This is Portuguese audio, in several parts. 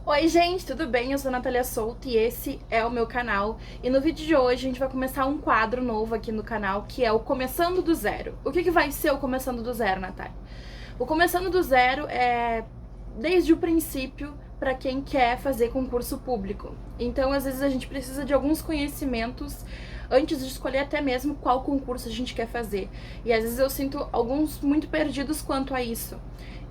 Oi gente, tudo bem? Eu sou a Natália Souto e esse é o meu canal. E no vídeo de hoje a gente vai começar um quadro novo aqui no canal, que é o Começando do Zero. O que vai ser o Começando do Zero, Natália? O Começando do Zero é desde o princípio para quem quer fazer concurso público. Então, às vezes a gente precisa de alguns conhecimentos antes de escolher até mesmo qual concurso a gente quer fazer. E às vezes eu sinto alguns muito perdidos quanto a isso.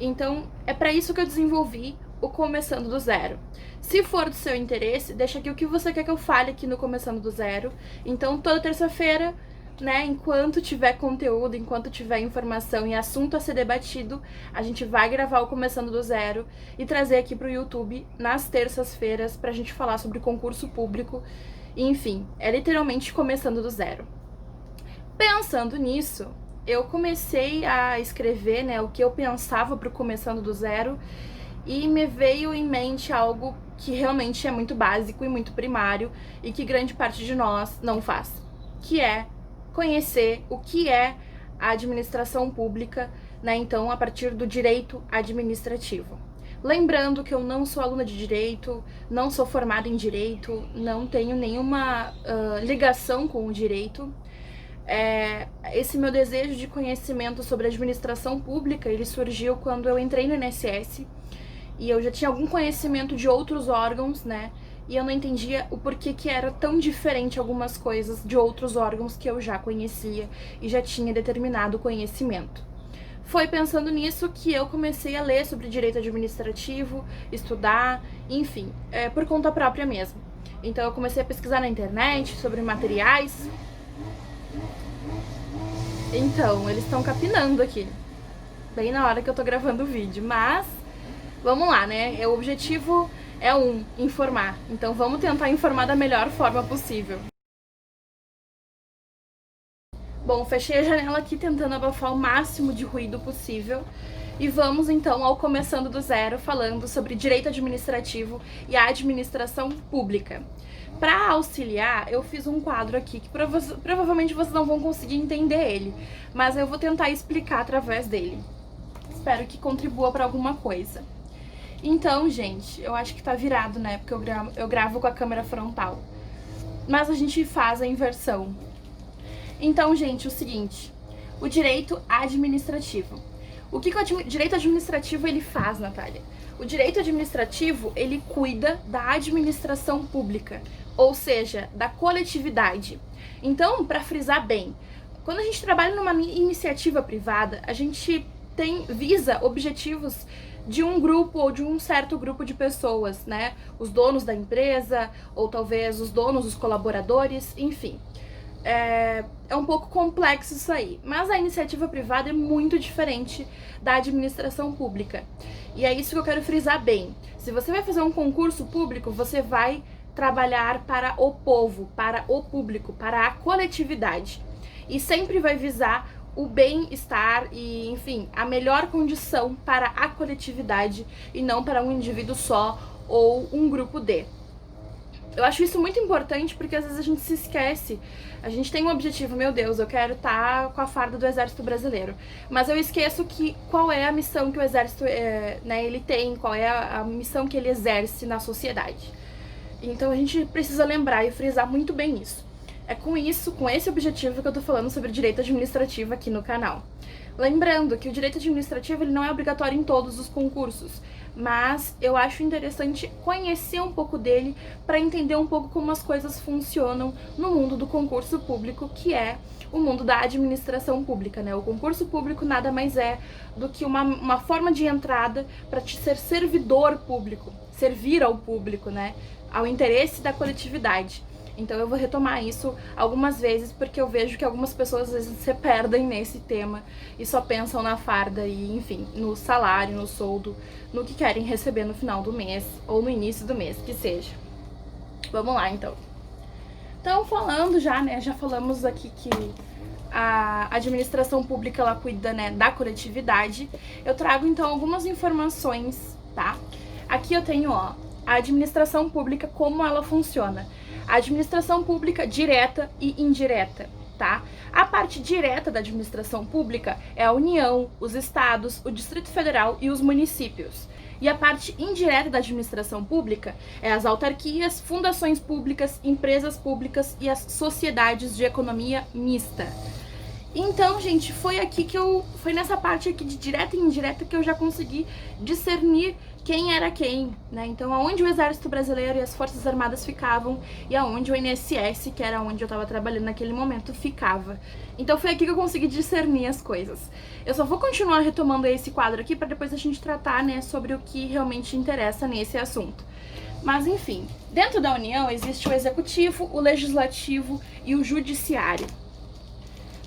Então, é para isso que eu desenvolvi o Começando do Zero. Se for do seu interesse, deixa aqui o que você quer que eu fale aqui no Começando do Zero. Então, toda terça-feira, né, enquanto tiver conteúdo, enquanto tiver informação e assunto a ser debatido, a gente vai gravar o Começando do Zero e trazer aqui pro YouTube nas terças-feiras pra gente falar sobre concurso público. Enfim, é literalmente começando do zero. Pensando nisso, eu comecei a escrever, né, o que eu pensava pro Começando do Zero e me veio em mente algo que realmente é muito básico e muito primário e que grande parte de nós não faz, que é conhecer o que é a administração pública, né, então a partir do direito administrativo. Lembrando que eu não sou aluna de direito, não sou formada em direito, não tenho nenhuma ligação com o direito. Esse meu desejo de conhecimento sobre administração pública, ele surgiu quando eu entrei no INSS e eu já tinha algum conhecimento de outros órgãos, né? E eu não entendia o porquê que era tão diferente algumas coisas de outros órgãos que eu já conhecia e já tinha determinado conhecimento. Foi pensando nisso que eu comecei a ler sobre direito administrativo, estudar, enfim, por conta própria mesmo. Então eu comecei a pesquisar na internet sobre materiais. Então, eles estão capinando aqui, bem na hora que eu tô gravando o vídeo, mas vamos lá, né? O objetivo é informar. Então vamos tentar informar da melhor forma possível. Bom, fechei a janela aqui tentando abafar o máximo de ruído possível. E vamos então ao Começando do Zero, falando sobre direito administrativo e a administração pública. Para auxiliar, eu fiz um quadro aqui que provavelmente vocês não vão conseguir entender ele, mas eu vou tentar explicar através dele. Espero que contribua para alguma coisa. Então, gente, eu acho que tá virado, né? Porque eu gravo com a câmera frontal. Mas a gente faz a inversão. Então, gente, o seguinte, o direito administrativo. O que o direito administrativo ele faz, Natália? O direito administrativo, ele cuida da administração pública, ou seja, da coletividade. Então, para frisar bem, quando a gente trabalha numa iniciativa privada, a gente visa objetivos de um grupo ou de um certo grupo de pessoas, né? Os donos da empresa, ou talvez os donos, os colaboradores, enfim. É um pouco complexo isso aí, mas a iniciativa privada é muito diferente da administração pública. E é isso que eu quero frisar bem. Se você vai fazer um concurso público, você vai trabalhar para o povo, para o público, para a coletividade. E sempre vai visar o bem-estar e, enfim, a melhor condição para a coletividade e não para um indivíduo só ou um grupo de. Eu acho isso muito importante porque às vezes a gente se esquece. A gente tem um objetivo, meu Deus, eu quero estar com a farda do Exército Brasileiro. Mas eu esqueço qual é a missão que o Exército né, ele tem, qual é a missão que ele exerce na sociedade. Então a gente precisa lembrar e frisar muito bem isso. É com isso, com esse objetivo que eu tô falando sobre direito administrativo aqui no canal. Lembrando que o direito administrativo ele não é obrigatório em todos os concursos, mas eu acho interessante conhecer um pouco dele para entender um pouco como as coisas funcionam no mundo do concurso público, que é o mundo da administração pública, né? O concurso público nada mais é do que uma forma de entrada para te ser servidor público, servir ao público, né? Ao interesse da coletividade. Então eu vou retomar isso algumas vezes, porque eu vejo que algumas pessoas às vezes se perdem nesse tema e só pensam na farda e, enfim, no salário, no soldo, no que querem receber no final do mês ou no início do mês, que seja. Vamos lá, então. Então, falando já, né, já falamos aqui que a administração pública, ela cuida, né, da coletividade. Eu trago, então, algumas informações, tá? Aqui eu tenho, ó, a administração pública, como ela funciona. A administração pública direta e indireta, tá? A parte direta da administração pública é a União, os estados, o Distrito Federal e os municípios. E a parte indireta da administração pública é as autarquias, fundações públicas, empresas públicas e as sociedades de economia mista. Então, gente, foi nessa parte aqui de direta e indireta que eu já consegui discernir quem era quem, né? Então, aonde o Exército Brasileiro e as Forças Armadas ficavam e aonde o INSS, que era onde eu tava trabalhando naquele momento, ficava. Então, foi aqui que eu consegui discernir as coisas. Eu só vou continuar retomando esse quadro aqui para depois a gente tratar, né, sobre o que realmente interessa nesse assunto. Mas, enfim, dentro da União existe o Executivo, o Legislativo e o Judiciário.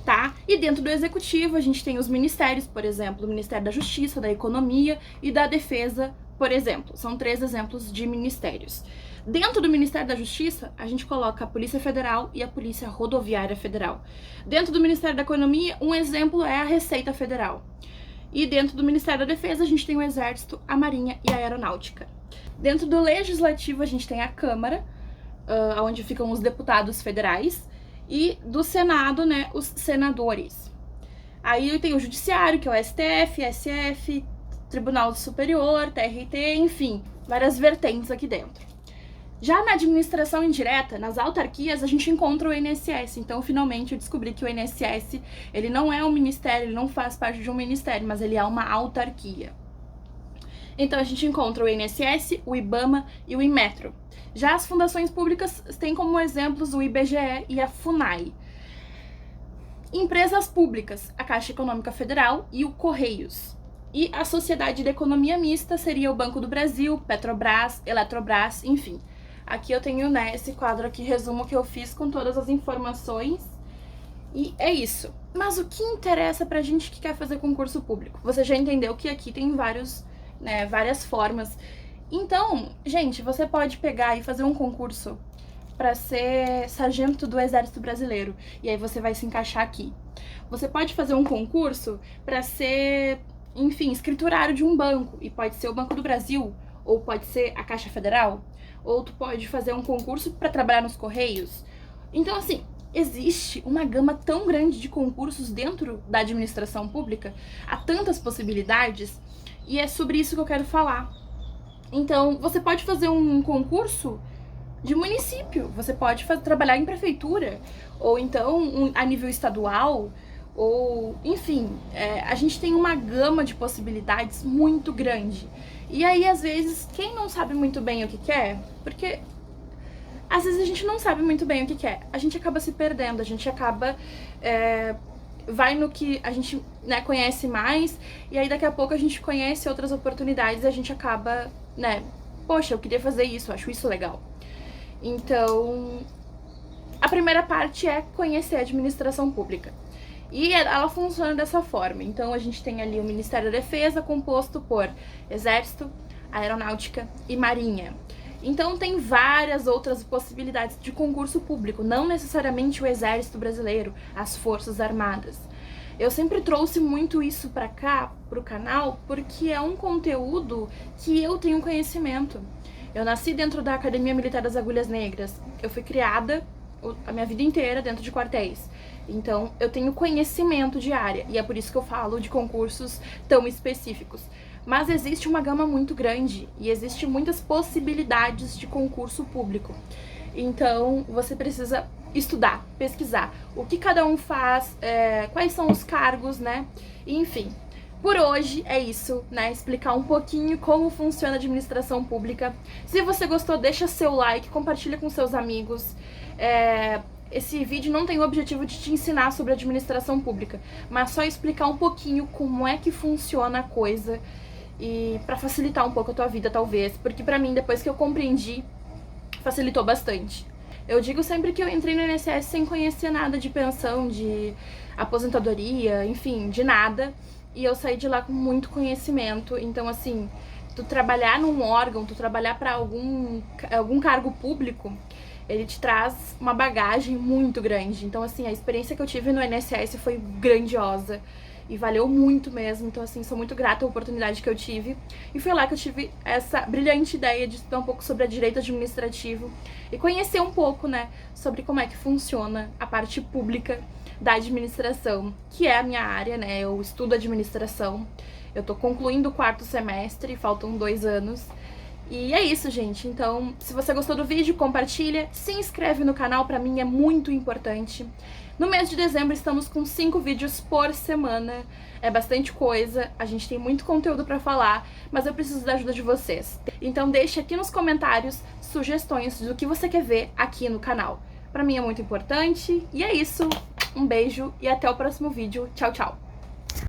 Tá? E dentro do Executivo a gente tem os ministérios, por exemplo, o Ministério da Justiça, da Economia e da Defesa, por exemplo. São 3 exemplos de ministérios. Dentro do Ministério da Justiça, a gente coloca a Polícia Federal e a Polícia Rodoviária Federal. Dentro do Ministério da Economia, um exemplo é a Receita Federal. E dentro do Ministério da Defesa, a gente tem o Exército, a Marinha e a Aeronáutica. Dentro do Legislativo, a gente tem a Câmara, onde ficam os deputados federais, e do Senado, né, os senadores. Aí tem o Judiciário, que é o STF, SF, Tribunal Superior, TRT, enfim, várias vertentes aqui dentro. Já na administração indireta, nas autarquias, a gente encontra o INSS. Então, finalmente, eu descobri que o INSS, ele não é um ministério, ele não faz parte de um ministério, mas ele é uma autarquia. Então, a gente encontra o INSS, o IBAMA e o INMETRO. Já as fundações públicas têm como exemplos o IBGE e a FUNAI. Empresas públicas, a Caixa Econômica Federal e o Correios. E a Sociedade de Economia Mista seria o Banco do Brasil, Petrobras, Eletrobras, enfim. Aqui eu tenho, né, esse quadro aqui, resumo que eu fiz com todas as informações. E é isso. Mas o que interessa pra gente que quer fazer concurso público? Você já entendeu que aqui tem várias formas. Então, gente, você pode pegar e fazer um concurso para ser sargento do Exército Brasileiro, e aí você vai se encaixar aqui. Você pode fazer um concurso para ser, enfim, escriturário de um banco, e pode ser o Banco do Brasil, ou pode ser a Caixa Federal, ou tu pode fazer um concurso para trabalhar nos Correios. Então, assim, existe uma gama tão grande de concursos dentro da administração pública, há tantas possibilidades, e é sobre isso que eu quero falar. Então, você pode fazer um concurso de município, você pode trabalhar em prefeitura, ou então a nível estadual, ou enfim, a gente tem uma gama de possibilidades muito grande. E aí, às vezes, quem não sabe muito bem o que quer, porque às vezes a gente não sabe muito bem o que quer, a gente acaba se perdendo, a gente acaba vai no que a gente, né, conhece mais, e aí daqui a pouco a gente conhece outras oportunidades e a gente acaba, né, poxa, eu queria fazer isso, eu acho isso legal. Então, a primeira parte é conhecer a administração pública. E ela funciona dessa forma. Então, a gente tem ali o Ministério da Defesa, composto por Exército, Aeronáutica e Marinha. Então, tem várias outras possibilidades de concurso público, não necessariamente o Exército Brasileiro, as Forças Armadas. Eu sempre trouxe muito isso pra cá, pro canal, porque é um conteúdo que eu tenho conhecimento. Eu nasci dentro da Academia Militar das Agulhas Negras. Eu fui criada a minha vida inteira dentro de quartéis. Então, eu tenho conhecimento de área, e é por isso que eu falo de concursos tão específicos. Mas existe uma gama muito grande e existe muitas possibilidades de concurso público. Então, você precisa estudar, pesquisar o que cada um faz, quais são os cargos, né? Enfim, por hoje é isso, né? Explicar um pouquinho como funciona a administração pública. Se você gostou, deixa seu like, compartilha com seus amigos. Esse vídeo não tem o objetivo de te ensinar sobre administração pública, mas só explicar um pouquinho como é que funciona a coisa e pra facilitar um pouco a tua vida, talvez, porque pra mim, depois que eu compreendi, facilitou bastante. Eu digo sempre que eu entrei no INSS sem conhecer nada de pensão, de aposentadoria, enfim, de nada, e eu saí de lá com muito conhecimento. Então, assim, tu trabalhar num órgão, tu trabalhar pra algum cargo público, ele te traz uma bagagem muito grande. Então, assim, a experiência que eu tive no INSS foi grandiosa e valeu muito mesmo. Então, assim, sou muito grata à oportunidade que eu tive. E foi lá que eu tive essa brilhante ideia de estudar um pouco sobre a direito administrativo e conhecer um pouco, né, sobre como é que funciona a parte pública da administração, que é a minha área, né, eu estudo administração. Eu tô concluindo o 4º semestre, faltam 2 anos. E é isso, gente. Então, se você gostou do vídeo, compartilha, se inscreve no canal, pra mim é muito importante. No mês de dezembro estamos com 5 vídeos por semana, é bastante coisa, a gente tem muito conteúdo pra falar, mas eu preciso da ajuda de vocês. Então deixa aqui nos comentários sugestões do que você quer ver aqui no canal. Pra mim é muito importante, e é isso. Um beijo e até o próximo vídeo. Tchau, tchau!